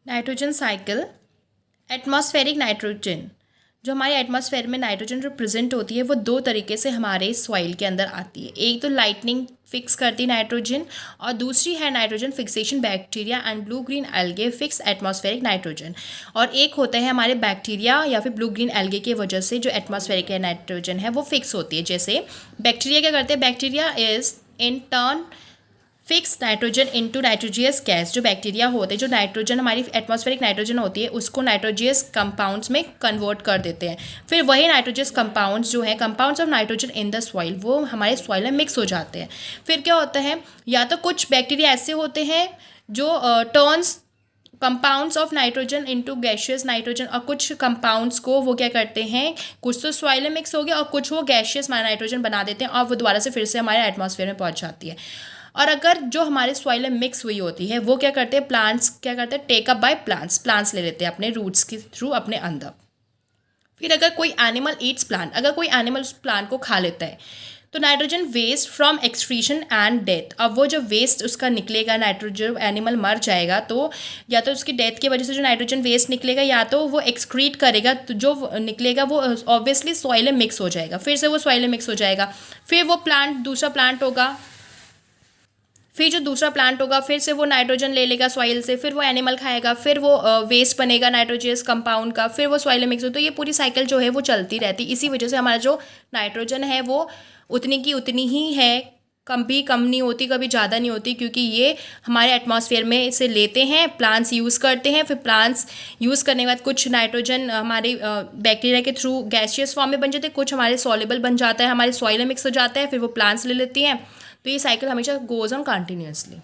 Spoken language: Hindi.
Nitrogen cycle. एटमॉस्फेरिक नाइट्रोजन, जो हमारे एटमॉस्फेयर में नाइट्रोजन रिप्रेजेंट होती है वो दो तरीके से हमारे सॉइल के अंदर आती है। एक तो लाइटनिंग फिक्स करती है नाइट्रोजन, और दूसरी है nitrogen fixation bacteria and blue green algae fix atmospheric nitrogen. और एक होता है हमारे बैक्टीरिया या फिर ब्लू ग्रीन एल्गे की वजह से जो एटमॉस्फेरिक नाइट्रोजन है वो फिक्स होती है। जैसे बैक्टीरिया क्या करते हैं, bacteria is in turn fix nitrogen into nitrogenous gas. जो बैक्टीरिया होते हैं, जो नाइट्रोजन हमारी एटमॉस्फेरिक नाइट्रोजन होती है उसको नाइट्रोजियस कंपाउंड्स में कन्वर्ट कर देते हैं। फिर वही नाइट्रोजियस कंपाउंड्स जो है, compounds of nitrogen in the soil, वो हमारे सॉइल में मिक्स हो जाते हैं। फिर क्या होता है, या तो कुछ बैक्टीरिया ऐसे होते हैं जो turns compounds of nitrogen into gaseous nitrogen, और कुछ कंपाउंड्स को वो क्या करते हैं, कुछ तो सॉइल में मिक्स हो गया और कुछ वो गैशियस नाइट्रोजन बना देते हैं और वो दोबारा से फिर से हमारे एटमॉस्फेयर में पहुंच जाती है। और अगर जो हमारे सॉइल में मिक्स हुई होती है वो क्या करते हैं, प्लांट्स क्या करते हैं, take up by plants, plants ले लेते हैं अपने रूट्स के थ्रू अपने अंदर। फिर अगर कोई एनिमल ईट्स प्लांट, अगर कोई एनिमल उस प्लांट को खा लेता है तो nitrogen waste from excretion and death, अब वो जो वेस्ट उसका निकलेगा, नाइट्रोजन एनिमल मर जाएगा तो या तो उसकी डेथ की वजह से जो नाइट्रोजन वेस्ट निकलेगा या तो वो एक्सक्रीट करेगा, तो जो निकलेगा वो ऑब्वियसली सॉइल में मिक्स हो जाएगा, फिर से वो सॉइल में मिक्स हो जाएगा। फिर वो प्लांट, दूसरा प्लांट होगा, फिर जो दूसरा प्लांट होगा फिर से वो नाइट्रोजन ले लेगा सॉइल से, फिर वो एनिमल खाएगा, फिर वो वेस्ट बनेगा नाइट्रोजियस कंपाउंड का, फिर वो सॉइल में मिक्स हो, तो ये पूरी साइकिल जो है वो चलती रहती। इसी वजह से हमारा जो नाइट्रोजन है वो उतनी की उतनी ही है, कभी कम नहीं होती, कभी ज़्यादा नहीं होती, क्योंकि ये हमारे एटमॉस्फेयर में से लेते हैं, प्लांट्स यूज़ करते हैं, फिर प्लांट्स यूज़ करने के बाद कुछ नाइट्रोजन हमारे बैक्टीरिया के थ्रू गैसियस फॉर्म में बन जाते हैं, कुछ हमारे सॉल्युबल बन जाता है, हमारे सॉइल में मिक्स हो जाता है, फिर वो प्लांट्स ले लेती हैं। तो ये साइकिल हमेशा गोज ऑन कंटिन्यूसली।